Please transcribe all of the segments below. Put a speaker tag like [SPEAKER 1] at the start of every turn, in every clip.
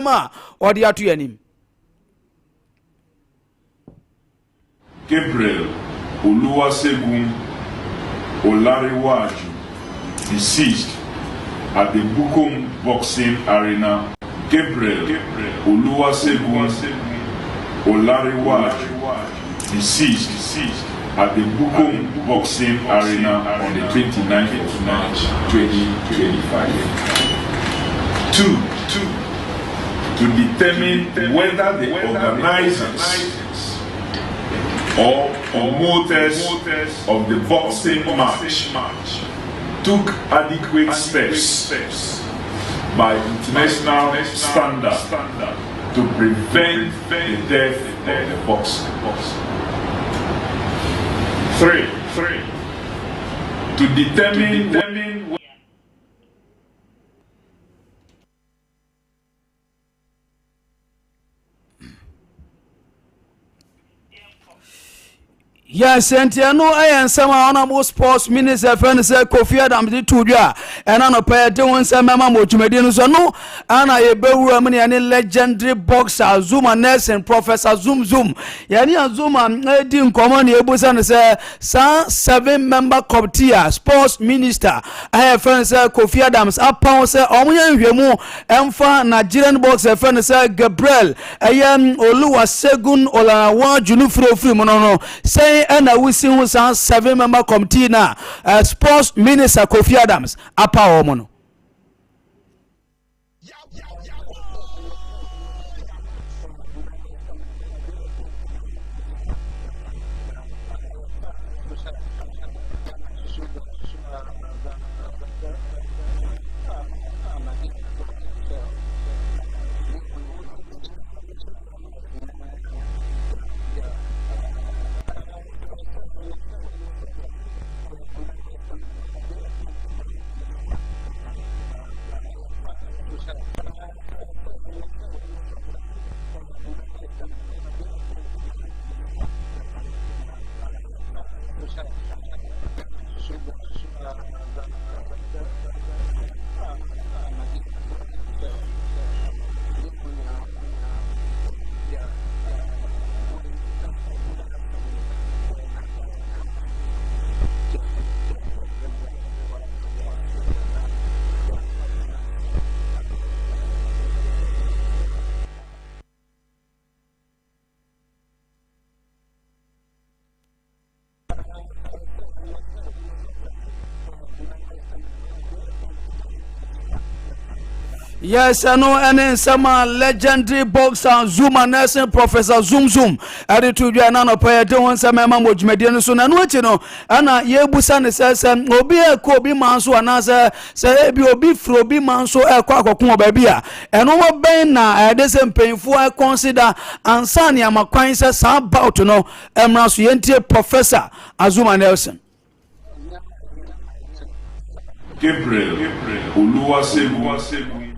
[SPEAKER 1] ma odi atu yanim.
[SPEAKER 2] Gabriel Oluwasegun Olariwaju, deceased at the Bukom Boxing Arena. Gabriel Oluwasegun Olariwaju, deceased at the Bukom Boxing Arena on the 29th of March 2025. Two, to determine whether the organizers or promoters of the boxing match took adequate steps by international standard to prevent the death of the boxer. Three, to determine
[SPEAKER 1] Yes, and no, I am some honorable sports minister, friend, say Kofi Adams did to ya, and I know pay doing some mamma Mochumedin, so no, and I be woman and legendary boxer, Zuma Nelson, Professor Zoom. Yani Zuma, Edim Common, Yebusan, say, 7-member committee, sports minister. I have friends, say Kofi Adams, up pound, say, Omuyan Yemu, Emfa, Nigerian boxer, friend, say Gabriel, Ayam Oluwasegun, Olarawa, Junufro Frimono, say, and I will see who's 7-member committee now. Sports Minister Kofi Adams, Apa Omono. Yes, I know, and some legendary boxer Zuma Nelson, Professor Zoom. I did to you and pay doing some mamma Mojmedian soon and what you know. Anna Yebusan says, Obi a Kobi Manso and answer, say, Obi Frobi Manso, a quack babia. And over Bena, I doesn't painful, I consider Ansania Maquinsa, some about to know, Emrasuente Professor Azuma Nelson.
[SPEAKER 2] Gabriel Oluwasegun.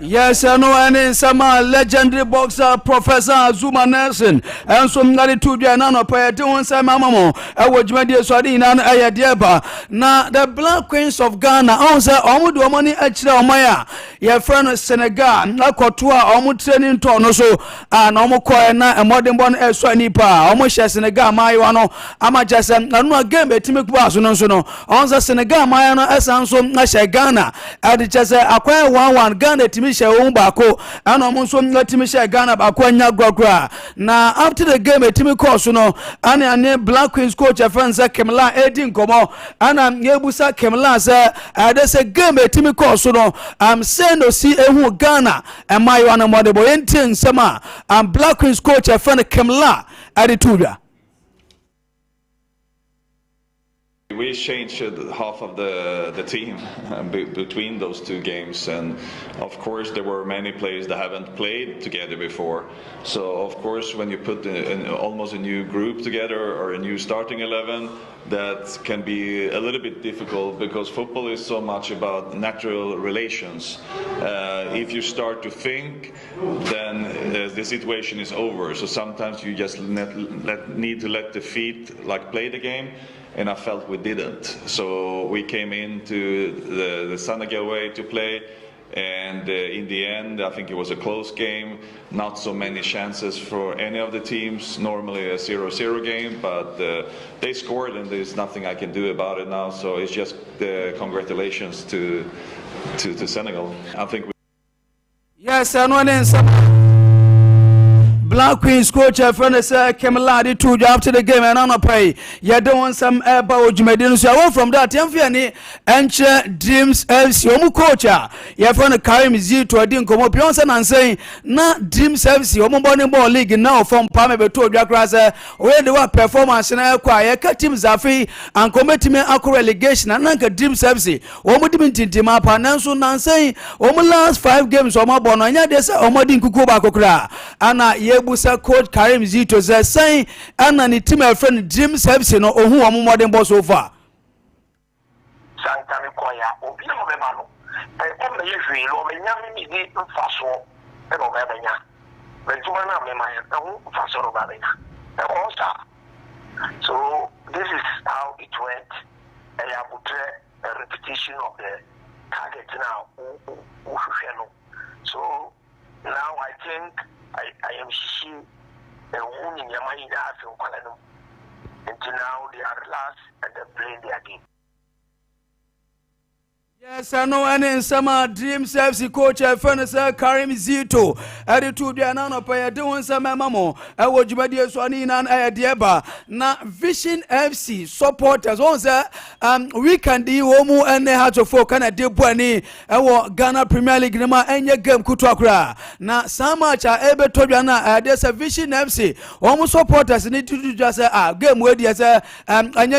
[SPEAKER 1] Yes, I know, and in some legendary boxer Professor Zuma Nelson, and some Nari Tudia and Nano Pay doing some mammo, I watch media Swadi and Ayadiaba. Now, the Black Queens of Ghana, also, Omudu money extra Maya, your friend Senegal, Nakotua, Omu training Tonoso, and Omo Koena, and modern born Swanipa, Omo Senegal, Mayano, Amajas, and no game, a Timik Bass, no, on Senegal, Mayano, Esanso, Nasha Ghana, and it just acquire 1-1 Ghana. Misha Umbako, and almost one Latimisha Ghana Bakwanya Gogra. Now, after the game, a Timmy course, and a Black Queens coach, a friend Kemla, Edin Komo, and I'm Yebusa Kemla, there's a game, a Timmy course, I'm saying to see a Ghana, and my one mother boy, and Sama, and Black Queens coach, a friend Kemla, Adituda.
[SPEAKER 3] We changed half of the team between those two games, and of course there were many players that haven't played together before. So of course when you put almost a new group together or a new starting 11, that can be a little bit difficult because football is so much about natural relations. If you start to think, then the situation is over. So sometimes you just need to let the feet play the game. And I felt we didn't. So we came into the Senegal way to play, and in the end, I think it was a close game. Not so many chances for any of the teams. Normally a 0-0 game, but they scored, and there's nothing I can do about it now. So it's just congratulations to Senegal. I think.
[SPEAKER 1] Yes, I know. Black Queens coach friend say Kemaladi to you after the game and on pay. You don't want some about Jumedin. So I went from that. Yamfiani Enche Dreams FC. Omu coach. You friend Karim Z to a din come up. Johnson and saying na Dreams FC. Omu Bonnie Ball League now from Palme to Jackrasa. Where they were performance in a choir. Team Zafi and committee me a relegation and Nanka Dreams FC. Omu Dimintin Timapa Nansu Nansay. Omu last 5 games. Omu Bonanya Desa Omu Din Kukuba Kokra. Anna Busa coach Karim Zito saying and ni team friend James FC no ohu wa modern boss so far
[SPEAKER 4] Santa Nicoya obi no be malo e o me yehwe lo me nya mi di mfaso e no be benya be tuma na me ma e hu mfaso ro ba benya e ko sa so this is how it went and I put a repetition of the target now so now I think I am seeing a woman in Yamada from Kuala until now they are relaxed and they're playing their game.
[SPEAKER 1] Yes, I know, and in summer Dreams FC coach Furnace Karim Zito attitude anano pay doing some mamo I would you be swani and Diaba na Vision FC supporters on we can do Omu and the heart of folk and a deal bunny Ghana Premier League nama any game kutakra na so much able to Jana there's a Vision FC Omu supporters need to do just a game where there's a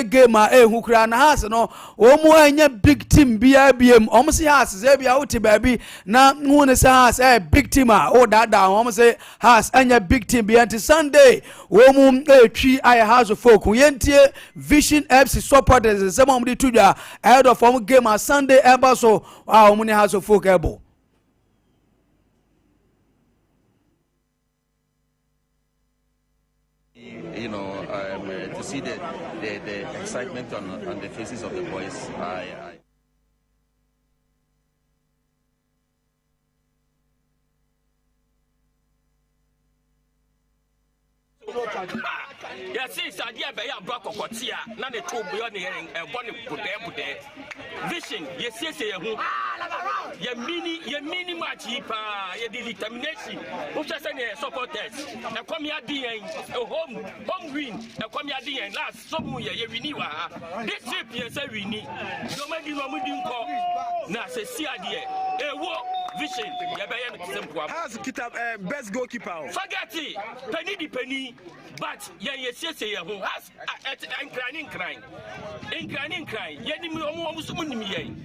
[SPEAKER 1] game who cran has no Omu and big team BM almost has Zabia Uti baby now moon is has a big team or that down almost say has any big team behind Sunday Woman tree I house of folk Yentie Vision FC supporters some of the two ahead of form game on Sunday ever so our money house of folk able.
[SPEAKER 5] You know, to see the excitement on the faces of the boys,
[SPEAKER 6] Yes, it's a dear Bay Brock or Cotia, none of 2 billion and 1 Pude. Vision, yes, your mini match, your determination, which is a supporters. A come here, a home win, a come here, last some year, you renew. This trip, yes, we need. No matter what we do, now say, see, idea, a walk. Vision,
[SPEAKER 7] as Kitab best goalkeeper.
[SPEAKER 6] Forget it, penny, but yes, has and crying. Yedim almost me.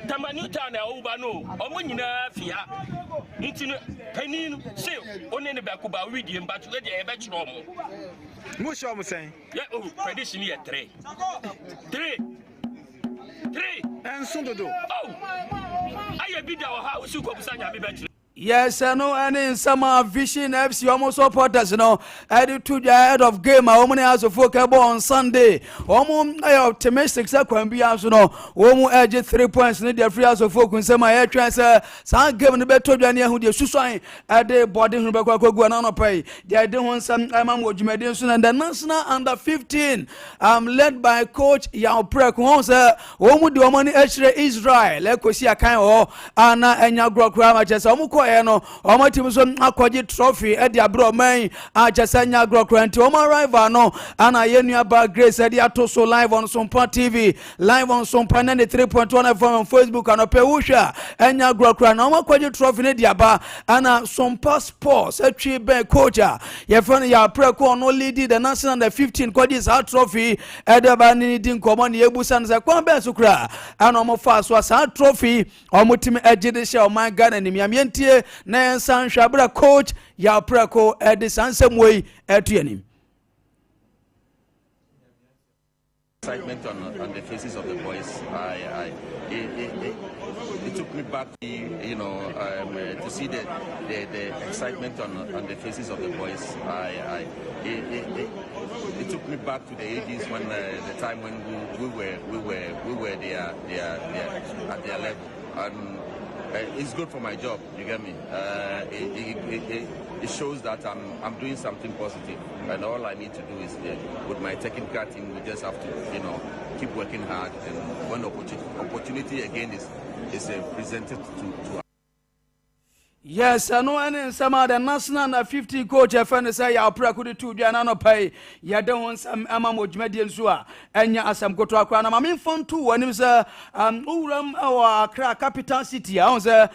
[SPEAKER 6] Tamanuta na Ubano, Omunina Fia. Penny, say, only the Bakuba Widium, but let the bachelor.
[SPEAKER 7] Musham saying,
[SPEAKER 6] yeah, tradition here 3.
[SPEAKER 7] And soon to do.
[SPEAKER 6] Oh, I be our house, you go to
[SPEAKER 1] Yes, I know, and in summer Vision FC almost supporters, you know, added to the head of game. How many hours of football on Sunday? Almost optimistic, can be as you know, almost edge 3 points. Need the free hours of focus. In summer air transfer, some game the better than who the Susan at the body who go on pay. They don't want some Jumedin and the national under 15. Led by coach Yao Prek. Almost the money extra Israel. Let us see a kind of Anna and Yagro matches. koye no omo tim so akwaje trophy e dia bro man a chesanya grokranti omo rival no ana yenua ba Grace e dia to so live on Sompa TV, live on Sompa 93.1 FM on Facebook and Pewusha enya grokran omo kwaje trophy ne dia ba ana Sompa Sports etwi ben coach ye friend ya preko no lead the national under 15 kwaje sa trophy e dia ba ni din komo ne ebusan se kwan ben sukra ana omo fa so sa trophy omo tim ejide she o man Ghana ni miamientie na ensan hwabra coach ya preko e de sansem wey etuanim.
[SPEAKER 5] Excitement on the faces of the boys. It took me back, to see the excitement on the faces of the boys. It took me back to the 80s when the time when we were there at their level, and it's good for my job. You get me? It shows that I'm doing something positive, and all I need to do is with my technical team, we just have to keep working hard, and when opportunity again is presented to us.
[SPEAKER 1] Yes, I know any some the national 50 coach FN say ya preko to dwa na no pai ya de won sam ama modwumade nso a enya asam koto akwa na mame fon to wanim say uram our Accra capital city I say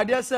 [SPEAKER 1] there's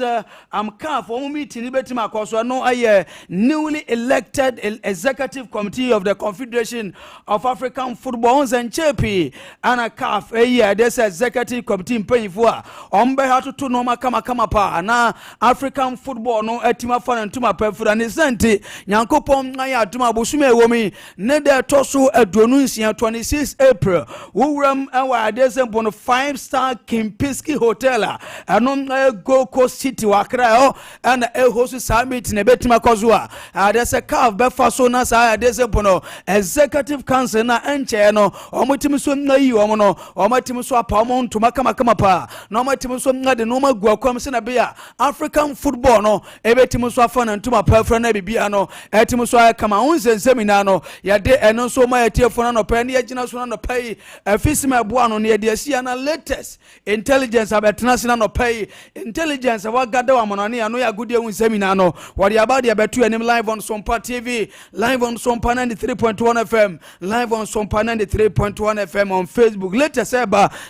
[SPEAKER 1] CAF for meeting betima akoso no aye newly elected executive committee of the Confederation of African Football and Champion and CAF there's executive committee mpanyifo a ombe hatu to no kama na African football no etima fa ntuma pefura ne sente nyankopon aya atuma bosume ewomi ne de toso aduonu nsia 26 April wuram awa adesem 5-star Kempinski Hotel eno Gold Coast City wakra and host summit ne betima kozo a adese CAF be fa so na sa adesem bono executive council na enche no omotimi so na yi omo no omotimi so apa omo ntuma kama pa na omotimi so na de no maguakwam se na be African football no ebetimi so afa na ntuma pafra na bibia no etimi so kama unsensemi no ya de eno so ma yetiefo na no pa na yagina so na no pai afisima abo ano na de asia na latest intelligence abetena sina no pai intelligence wa gada wa monane ya no ya gudi unsemi no wori about ya betu enim live on Sompa TV, live on Sompa 93.1 FM, live on Sompa 93.1 FM on Facebook.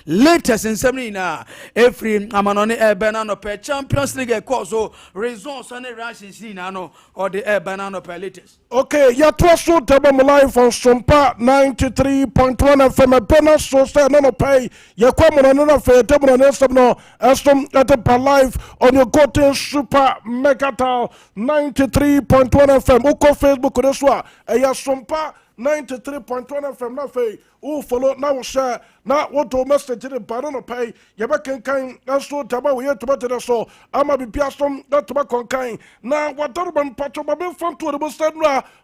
[SPEAKER 1] Latest nsemi na every amanone ebena no pa Champions League so results and rashes no or the banana latest.
[SPEAKER 8] Okay, ya so table live on Sompa 93.1 FM a penal so say no pay ya kwamo no fe table no sabno astom at the live on your Goten Super Megatal 93.1 FM uko Facebook this wa ya Sompa 93.1 FM na fe o follow now share na what to message the banana pay ya ba kan so taba we to better so ama bi piasom that to ba kan na watorban patro ba be fon to the stand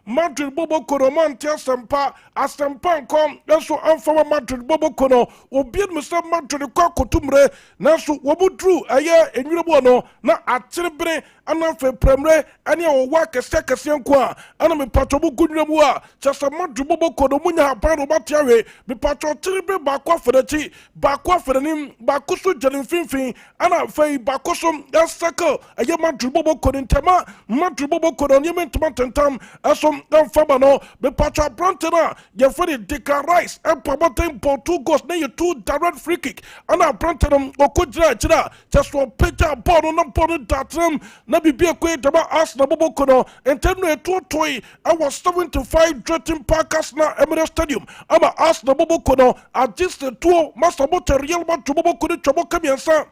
[SPEAKER 8] Madrid bobo kono mantia sempa asempa kom so amfa Madrid bobo kono obi mr Madrid kwa kotumre na so wobudru aye enwirebo no na atirbre anafe premre ani o wa kese nko a ana me patro bu gunwemu a chasa Madrid bobo kono munya hapano batiawe me patro tirbre ba kwa fadachi ba kwa fadanim ba kusu jelin finfin ana fei ba kusu asaka aye Madrid bobo kono ntama Madrid bobo kono nyeme tentam aso faba no be patro brantena ye fere dika rice and promoting for 2 goals na you 2 direct free kick ana brantena okojira chira just one picture ball no ball datrem na bibia kwe taba Arsenal bobo kono enteno eto toy I was 75 Drayton Parkers na Emirates Stadium ama Arsenal bobo kono just the two master motor Real Madrid bobo kono chobo kamiansa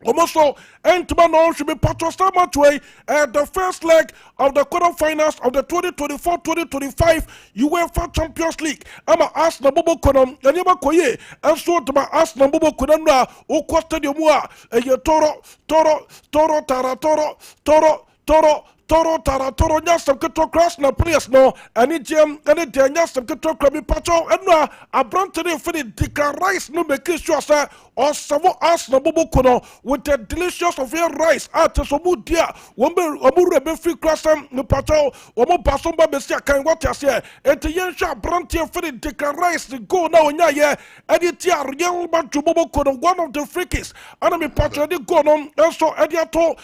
[SPEAKER 8] also, Entman should be part of Star Matchway at the first leg of the quarterfinals of the 2024-2025 UEFA Champions League. I'm a Arsenal Bobo Konam, and you Koye, and so to my Arsenal Bobo Konamra, Oko Stadium, a Toro, toro nyasam keto cross na players no ani gem ani de nyasam keto krabi pacho enwa abrantene fini dika rice no make sure say or savo as na bobo kono with the delicious of your rice at so mu dia omu rebe free crossam no pacho omu basomba besia kan what ya say enti yensha abrantene fini dika rice the go na onya ye edi tia real man to bobo kono one of the freakies ana me pacho di go no enso edi ato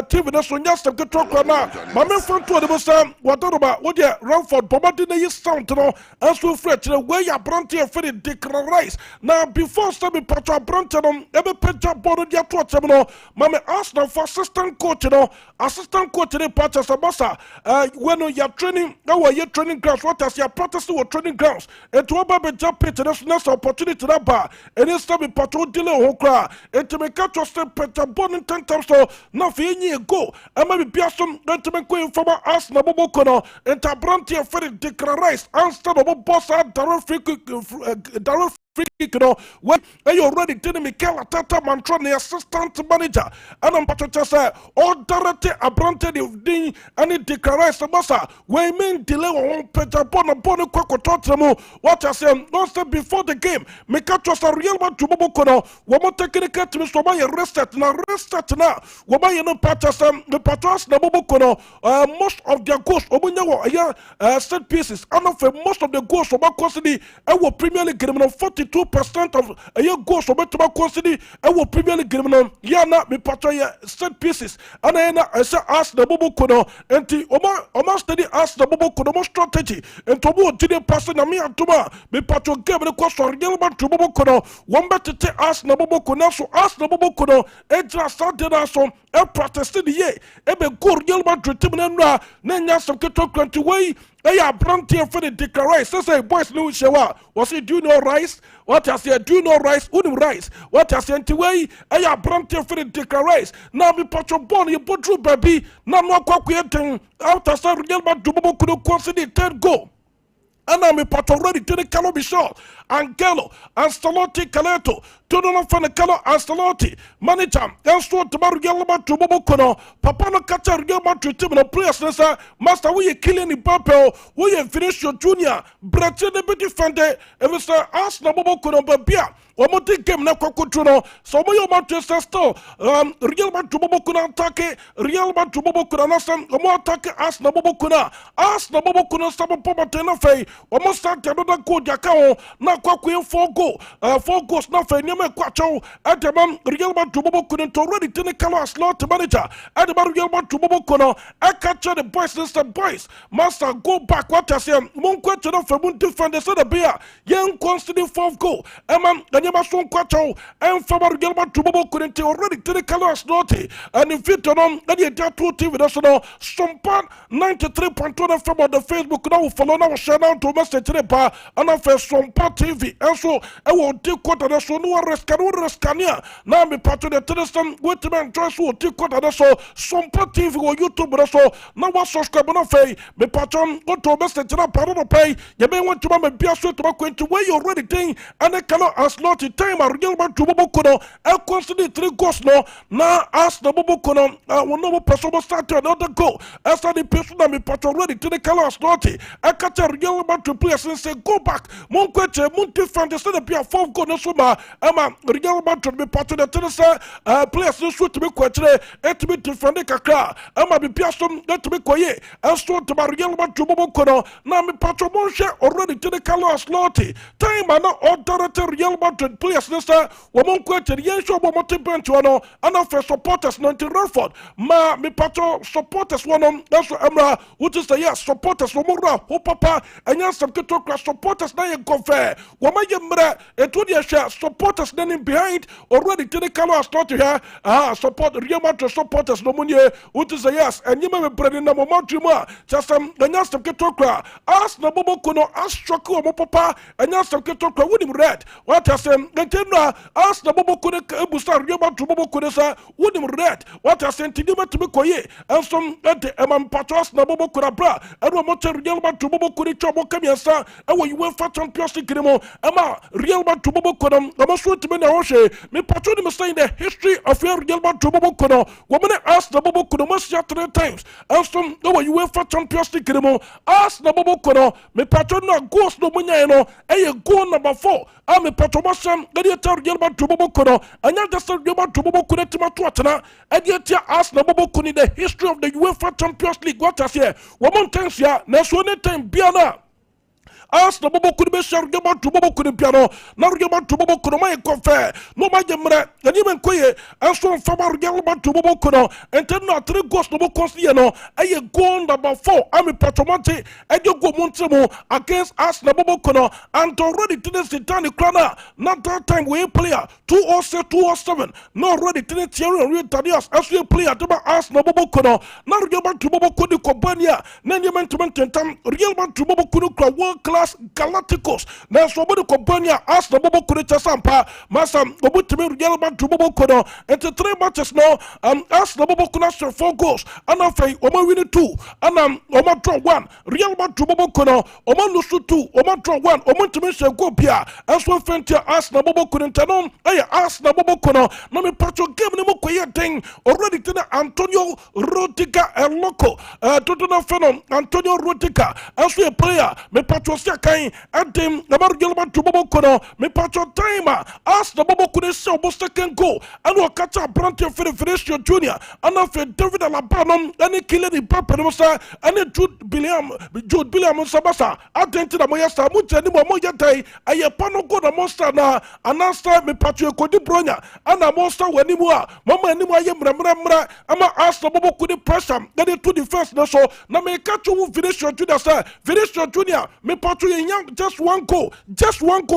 [SPEAKER 8] TV na so nyasam keto krana mame fanto de bosa wadoroba wodi Ramford bomadi na yi sound no enso fret where ya abrantene fini dika rice na before me pacho abrantene ebe peja bodo dia to atem no mame Arsenal for assistant coach no patches abasa when you are training now you training grounds what as you practice with training grounds and to oba jump pit next opportunity na ba and it's time patcho delay ho kra and to make catch step peja bodo 10 times so na fi nyi go ama bi biasom to make go from Arsenal bobo kono and to Abrantene for declare instead of boss direct you know, when you already telling me Tata Mantron, the assistant manager, and I'm about to say, all directly Abrantene ding and it declares the massa. We mean delay on Peter Bonapone Quacototremo. What I say, don't say before the game, make up just a real one to Bobocono. One more technical to Mr. Maya rested now, Wama you know, Patches, the Patras, the Bobocono, most of their goals, Obunya, set pieces, and of most of the goals from Costly, our Premier League game of 42% of a year goes to Betama City, I will Premier League game on Yana, me patria set pieces, and I say ask the Bobo Kono, and the Oma study ask the Bobo Kono strategy, and Tomo didn't pass in a mere Tuma, me patro gave the cost for Gilbert to Bobo Kono, one better to ask the Bobo Kono, so ask the Bobo Kono, and just started us on a protest in the year, Ebe Gur Gilbert to Timna, Nanya some Keto country way. Hey, Abrantene for the declare. Say, boys, Louis Shawa. Was it do you know rice? What I said, do you know rice? Unim rice. What I said, anyway, hey, Abrantene for the declare. Now, me patron born, you put through baby. Now, no quack after some real man to Bobo could consider 10 go. And I'm a patron ready to the Calo Bishop, Angelo, Ancelotti Caleto, Tono Fanacalo, Ancelotti, Manager, and so to Margelma to Bobocono, Papano Catcher, Gelma to Timino players, Master, we are killing the Papel, we have finished your junior, Bratin the Betty Fante, and Mr. Arsenal Bobocono, Babia. One more game na kwa kutuno. So mo yo Manchester still. Real man to Bobocuna attack. Real man to Bobocuna nasam. Mo attack Arsenal Bobocuna. Arsenal Bobocuna sabo poma tena fei. Omo start another goal jakao. Na kwa kuyen 4 goals na fei. Nyame kwa chao. Ate man Real man to Bobocuna to already tene kalo as slot manager. Ate man Real man to Bobocuna. I capture the boys. Listen boys. Master go back. What I say. Mon kwa chano fe mun defend the center beer. Yen constantly 4th goal. Eman Mason Quacho and Faber Gilbert to Bobo couldn't already to the colors naughty and if it on any two TV national Sompa 93.1 FM on the Facebook now follow now share out to message repa and I first Sompa TV and so I will take quarter the so no rescania now me part of the television with the man choice will take quarter the so Sompa TV or YouTube so now what subscribe on fay me patron go to message repa no pay you may want to me be a so to go where you already think and the color as not time a real man to Bobo Kono, I constantly 3 goals no. Now ask the Bobo Kono, when no person will start to another goal. As the person that me patron ready to the colors naughty. I catch a real man to play and say, go back. Mon queche, mon defend the center be a 4 goal no suma. I'm a real man to be part of the tennis players no shoot to be queche, and to be defending Kakra. I'm a be piasum that to be quiet. I saw to my real man to Bobo Kono. Now me patron monche already to the colors naughty. Time and not authority real man to players nesta woman question yensho bo motiben to no and for supporters no Ralford ma me patro supporters one that's Emra which is the yes supporters wo mura ho papa anya some to class supporters na ye confer woman yemra etu dia share supporters then behind already to the color start here support Real Madrid supporters no munye which is the yes and you me brand na moment mu just anya some to class as na bobo kono as struck wo papa anya some to class with him red what I say asem getena as na bobo kone ebusa rioma to bobo kone sa wonim red what asenti di matime koye ensom ede emam patros na bobo kura bra ero mo che rioma to bobo kone chobo kamiasa ewo UEFA Champions League mo ema rioma to bobo kone omo so timi na wo hwe me patro ni say the history of rioma to bobo kone women as na bobo kone must 3 times ensom ewo UEFA Champions League mo as na bobo kone me patro na goals no munya no eye goal number 4 a me patro masam gadi ta rioma to bobo kone anya just rioma to bobo kone tima to atena edi as na bobo kone the history of the UEFA Champions League what as here woman thanks ya na so ne time biana as na bobo kune be shar gema to bobo kune piano na gema to bobo kune mai konfe no ma gemre ani men koye aso fama gema to bobo kune enten na 3 goals no bo consider no aye goal number 4 ami patomante eje go montremo against as na bobo kune and already today sitani krana not that time we player 207 no already today Thierry Henry Tadias as we player to as na bobo kune na gema to bobo kune kobania na ni men tentam real man to bobo kune kwa world class Galacticos na so bodo compania as na bobo kune Sompa masam obutime Real Madrid bobo kono into 3 matches no as na bobo kune 4 goals ana fay o win 2 ana o draw 1 Real Madrid bobo kono o lose 2 o draw 1 o ntime se go bia as we fentia as na bobo kune tanom as na bobo kono na me patcho game ne mo koye den already tena Antonio Rudiger el loco totona phenom Antonio Rudiger as we player me patcho kain adim na margelma to bobo kono me patcho time as the bobo kune se obo second goal anu kacha brante Federation Junior ana fe David Alabanom ani kile ni papa no sa ani Jude Bellingham sabasa atenti na moya sa mu tani mo yatai aye pano go na monster na anasa me patcho ko di bronya ana monster wani mu a mama ani mu aye mra ama as the bobo kune pressure na to defense na so na me kacho wu Federation Junior sa Federation Junior me patcho just one goal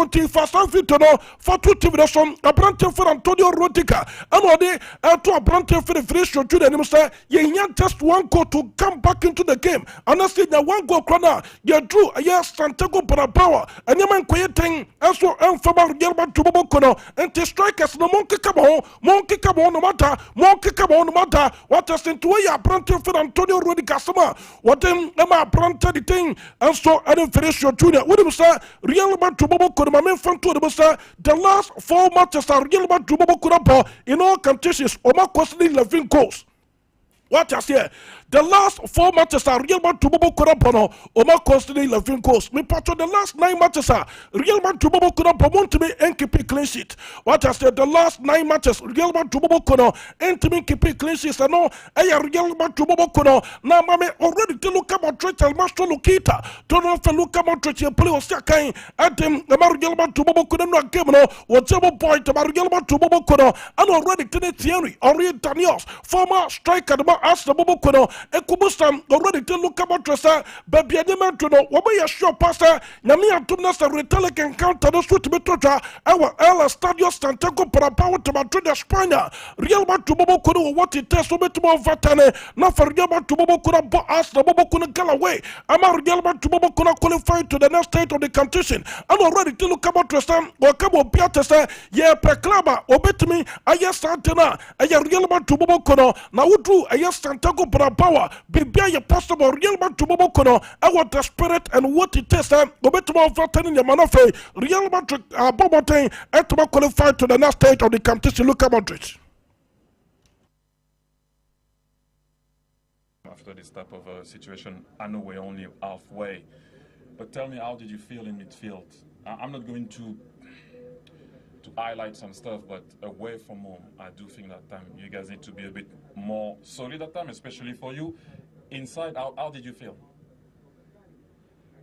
[SPEAKER 8] till first half it no for 2 teams a brand for Antonio Rudiger and ode to a brand for the Federation to the say ye just one goal to come back into the game and I see that one goal corner you drew a yes Santiago Barabawa and you man creating also Fama Gelman to Bobo Kono and the strikers no monkey come on no matter what is into a brand for Antonio Rudiger sama what them a brand the thing and so and Federation Junior what do say Real Madrid bobo kono mamen fanto de say the last 4 matches are Real Madrid bobo kono in all competitions o ma costly 11 goals. What I say? The last 4 matches are Real Madrid bobo kono Oma constantly 11 goals. Me patcho the last 9 matches are Real Madrid bobo kono won't be NKP clean sheet. What I said the last 9 matches Real Madrid bobo kono NKP clean sheets and no Real Madrid bobo kono na mame already to look about Trent Master Lukita. Don't know if look about Trent play or Sakai at them the Real Madrid bobo kono no game no whatever point the Real Madrid bobo kono and already to Thierry Henry Daniels former striker as the bobo kono ekubusam already to look about Tressa baby adema to know what we sure pastor nyami atumna sa retele can counter the sweet betoja our El Estadio Santiago Barabawa to Madrid Spain Real Madrid bobo kono what it takes to be more vatane not for Real Madrid bobo kono but as the bobo kono Galaway ama Real Madrid bobo kono qualified to the next stage of the competition and already to look about Tressa or kabo piata say yeah per club obetimi aya Santana aya Real Madrid bobo kono na udru aya Santiago Barabawa bibia ye possible Real Madrid bobo kono our the spirit and what it is obetumo vatane in manofe Real Madrid bobo ten etuma qualified to the next stage of the competition. Look about it.
[SPEAKER 9] After this type of situation, I know we're only halfway, but tell me, how did you feel in midfield? I'm not going to highlight some stuff, but away from home, I do think that time you guys need to be a bit more solid that time, especially for you. Inside, how did you feel?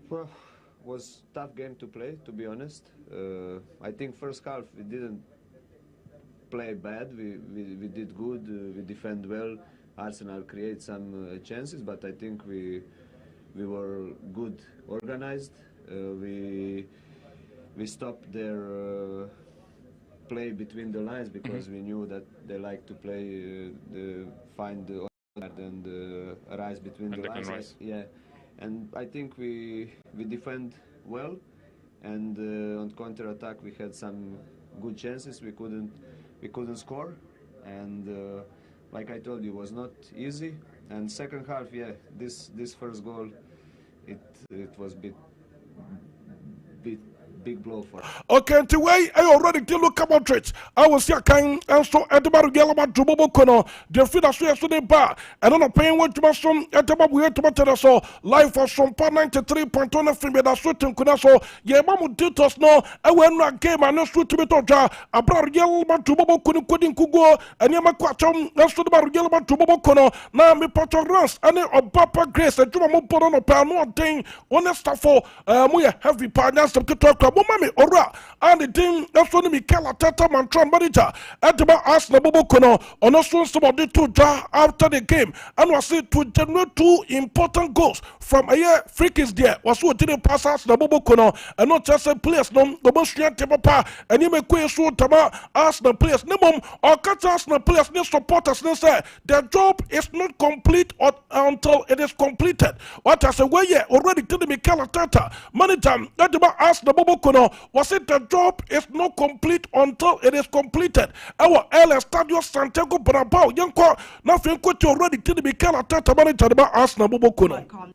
[SPEAKER 10] Well, it was a tough game to play, to be honest. I think first half we didn't play bad. We did good. We defend well. Arsenal create some chances, but I think we were good organized. We stopped their play between the lines because we knew that they like to play find the and rise between the lines. Yeah, and I think we defend well, and on counter attack we had some good chances. We couldn't score, and like I told you, it was not easy. And second half, yeah, this first goal, it was big blow for us.
[SPEAKER 8] Okay, until way I already did look about it. I was here kind and so at the bar yellow to Bobo Kono, the feed us yesterday bar, and on a paying what to my son at the bar we had to matter so live for Sompa 93.1 FM that shooting could also yeah mamu did us no I went not game and no shoot to be toja a bar yellow to Bobo couldn't kugo and yama quatum that's to the bar yellow to Bobo Kono now me patron runs and then Papa Grace and Juma put on a pan one thing on the stuff for we heavy partners to talk about mommy ora and the team that's only Mikel Arteta Mantron manager at the bar asked the Bobo Kono on also somebody to draw after the game and was it to generate 2 important goals from a year free kicks there was what didn't pass us the Bobo Kono and not just a players no the most papa and you may question tama ask the players no or catch us the players no supporters no say their job is not complete until it is completed. What I say way already to the Mikel Arteta manager at the bar asked the Bobo Kono was it the job is not complete until it is completed. Our El Estadio Santiago Bernabeu yanko nothing could already to the Mikel Arteta manager at the bar asked the Bobo Kono.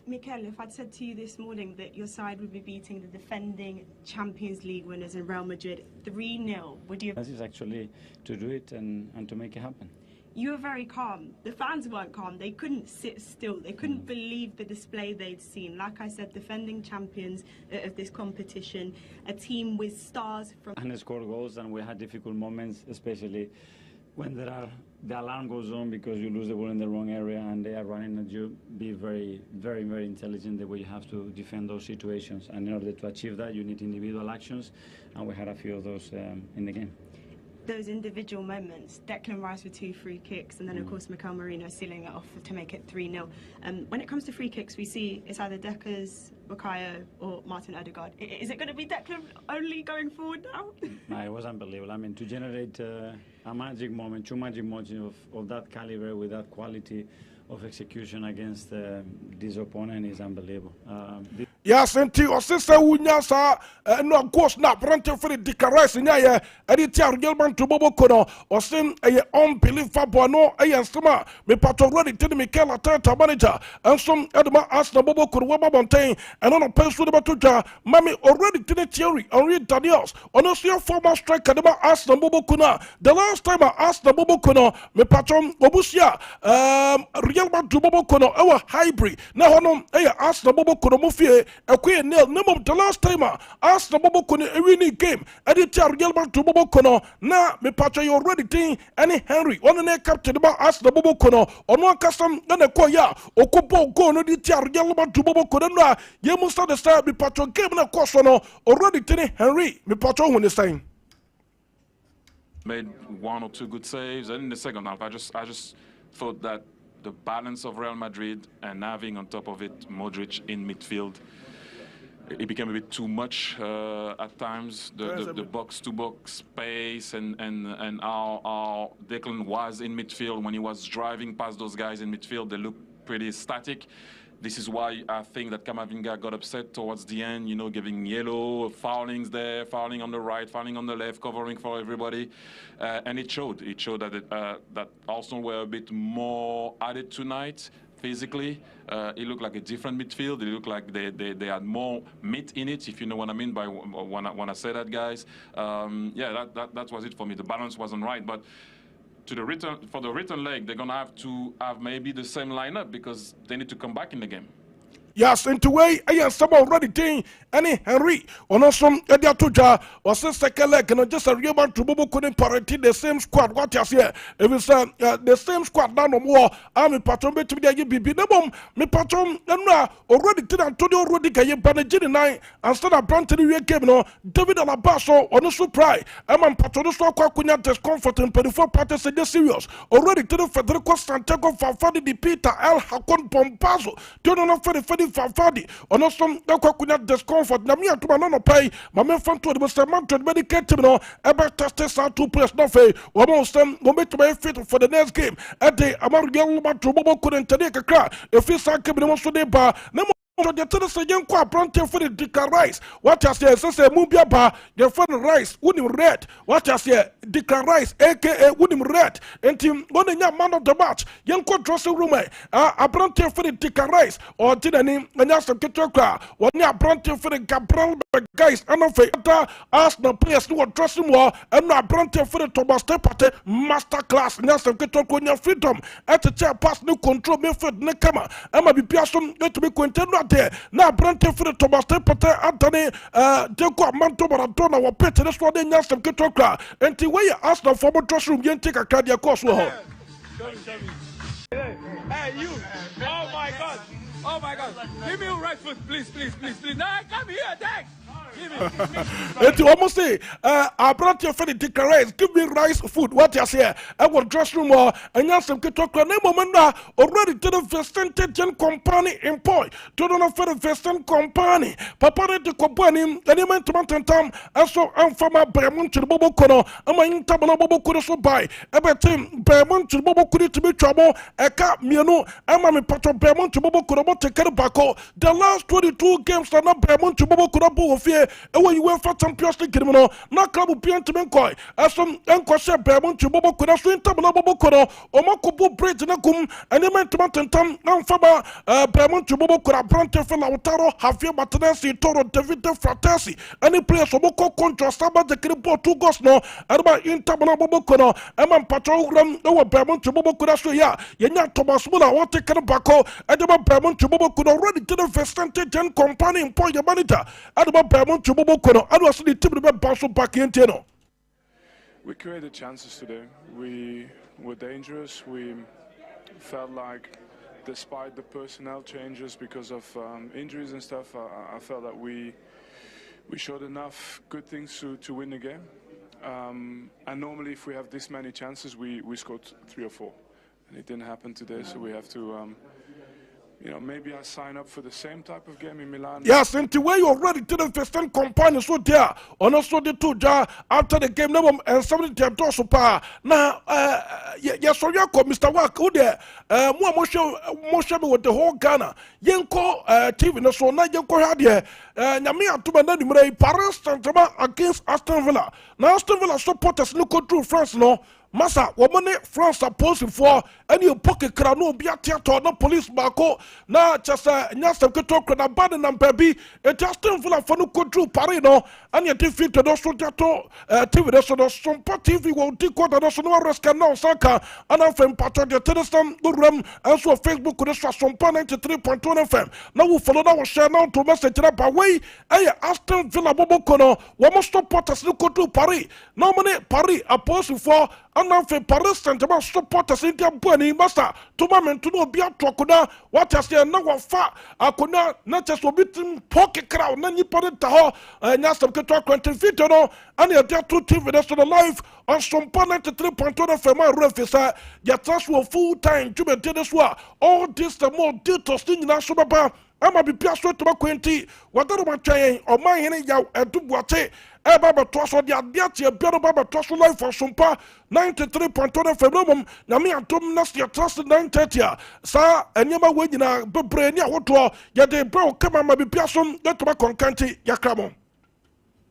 [SPEAKER 11] Mikel, if I'd said to you this morning that your side would be beating the defending Champions League winners in Real Madrid 3-0, would you have...
[SPEAKER 12] This is actually to do it and to make it happen.
[SPEAKER 11] You were very calm. The fans weren't calm. They couldn't sit still. They couldn't believe the display they'd seen. Like I said, defending champions of this competition, a team with stars from...
[SPEAKER 12] And score goals, and we had difficult moments, especially when the alarm goes on because you lose the ball in the wrong area and they are running at you. Be very, very, very intelligent the way you have to defend those situations. And in order to achieve that, you need individual actions, and we had a few of those in the game.
[SPEAKER 11] Those individual moments, Declan Rice with 2 free kicks, and then of course Mikel Merino sealing it off to make it 3-0. When it comes to free kicks, we see it's either Decker's, Bukayo, or Martin Odegaard. Is it going to be Declan only going forward now?
[SPEAKER 12] No, it was unbelievable. I mean, to generate a magic moment, 2 magic moments of that caliber with that quality of execution against this opponent is unbelievable.
[SPEAKER 8] Yes, and to sister Wunyasa, no ghost not rented for the Dicaris in Yaya, Editor Gilman to Bobo Kono, or sing a unbelievable no, a summer, me patron ready to the Mikel Arteta manager, and some Edma asked the Bobo Kono Mountain, and on a pencil about Tuja, Mammy already to the theory, or read Daniels, on a your former striker, Edma asked the Bobo Kuna. The last time I asked the Bobo Kono, me patron Obusia, Real to Bobo Kono, our hybrid, now I asked the Bobo Kono Mufie. A queen nail number the last time I asked the Bobo Kono a winning game. Editor Gilbert to Bobo Kono. Now me patcha you already thing any Henry on the captain about ask the Bobo Kono on one custom and a koya or kupo go no editor Gilbert to Bobo Kono. You must understand me patcha game na course already thing Henry me patcha when the same.
[SPEAKER 9] Made 1 or 2 good saves, and in the second half I just thought that the balance of Real Madrid and having on top of it Modric in midfield, it became a bit too much at times. The box-to-box space and how Declan was in midfield when he was driving past those guys in midfield, they looked pretty static. This is why I think that Camavinga got upset towards the end, you know, giving yellow, foulings there, fouling on the right, fouling on the left, covering for everybody. And it showed. It showed that Arsenal were a bit more at it tonight. Physically, it looked like a different midfield. It looked like they had more meat in it, if you know what I mean by when I say that, guys. Yeah, that was it for me. The balance wasn't right, but for the return leg, they're gonna have to have maybe the same lineup because they need to come back in the game.
[SPEAKER 8] Yes, into way, I am some already thing, any Henry, on some Edia Tuja, or second leg, and just a real man to Bobo couldn't parity the same squad. What you say? If it's the same squad, now no more. I'm a patron to be a BB. The bomb, me patron, and now already did Antonio Rudiger, Banajin night, and start a brand to the game, no, David Alabaso, on a surprise. I'm a patron, so Quacunia discomfort and 24 parties in the serious. Already to the Federico Santiago Fafadi, the Peter L. Hakon Pompazo, turn on for the Fafadi, on a some Quacunia discomfort. Namia to Manano pay, my men from to the Mustaman medicate him, ever tested out 2 players, no fay, or most them will make to be fit for the next game. At the Amar Yellow to Bobo couldn't take a crack. If it's a cabin, most of the bar, So the third say young qua pronto for the Dicker Rice. What I say, say Mubia Ba, the friend Rice, Woodim Red. What I say, Dicker Rice, aka Woodim Red, and Tim, one young man of the match, young qua dressing room, a pronto for the Dicker Rice, or did any, and that's a Kitoka, one ya pronto for the Gabriel guys, and of a ask the players who are dressing war, and not pronto for the Thomas Tepate master class, and that's a Kitoka freedom, at the chair pass no control, Milford Nekama, and my Piason, to be contender. Now, Brante for the Thomas Tepate, Anthony, Deco, Manto, Maradona, or Peter, that's what they know some Kitoka. And the way you ask the former dressing room, you take a cardiac course.
[SPEAKER 7] Hey, you! Oh my God! Oh my God! Give me your right foot, please. Now come here, thanks.
[SPEAKER 8] It almost say, I brought your friend Dick Rice, give me rice food. What you say? I will dress room or and you some Kitoka. Name moment already to the Vestan company employ. To the for the Vestan company. Papa de company, and you meant to mountain time, and so I'm from my Bermont to the Bobo Kono, and my intabana Bobo Kono so buy. Every time Bermont to Bobo Kuri to be trouble, a cap, Miano, and my patron Bermont to Bobo Kono take care of Bako. The last 22 games are not Bermont to Bobo Kono fear. And when you went for Champions League, no club will be on to Menkoy. As some Enquasha Bermont to Bobo Kono, swing Tabla Bobo Kono, or Makobo Bridge and Akum, and they meant to mountain time, now Faba, Bermont to Bobo Kono, Brante for Lautaro, Javier Martinez, Toro, David Fratesi, any players of Boko contra Saba, the Kripo, 2 goals no, and about Intabana Bobo Kono, and man Patrogram, over Bermont to Bobo Kono, so yeah, Yenya Thomas Mula, what take care of Bako, and about Bermont to Bobo Kono, already to the Vestan company in Point Manager, and about Bermont to Bobo Kono, and was the tip of the bounce back in Teno.
[SPEAKER 13] We created chances today. We were dangerous. We felt like, despite the personnel changes because of injuries and stuff, I felt that we showed enough good things to win the game. And normally, if we have this many chances, we scored 3 or 4, and it didn't happen today. So we have to. Maybe I sign up for the same type of game in Milan.
[SPEAKER 8] Yes, and the way you already didn't Vestan company so there, and also the 2 after the game, and somebody did also pa. Now, yes, so you call Mr. Wak, who there, more with the whole Ghana. Yanko TV, no so now Yanko had here, Yamia to my Paris Saint-Germain against Aston Villa. Now, Aston Villa supporters look through France, no. Massa, woman, France supposed for any pocket crano be a theater, no police barco, na just a Nyasam Ketok, and bad and baby, a Justin Villa for no control Parino, and yet defeat the Dosojato TV, the Sompa TV will take what the National Rescan now, Saka, and I'm from Patron, the Tenniston, Duram, and so Facebook could have Sompa 93.1 FM. Now we follow our share now to message up away, I Aston Villa Bobokono, one stop potters look to Paris. No money, Paris, opposed for. And now for Paris Saint-Germain supporters in the Bunny Master to moment to know be a Tokuna, what I say now far, I could not just obit pocket crowd, Nanny Podetaho, and Yasam Ketok 20 feet, and you're there 2 TV to the live on Sompa 93.1 FM. My refusal, your trust will full time to be this war. All this the more details thing in our Sompa. I'm a be pierced to my quainty, whatever my chain or my henny yow and do what say. Baba Tosso, the Adiatia, better Baba Tosso life for Sompa 93.1 FM. Nami and Tom Nastia trust 930. Sir, and Yama Wagina, Bebrania, what to all, yet they broke come and be pierced, get to my concanty, Yakramo.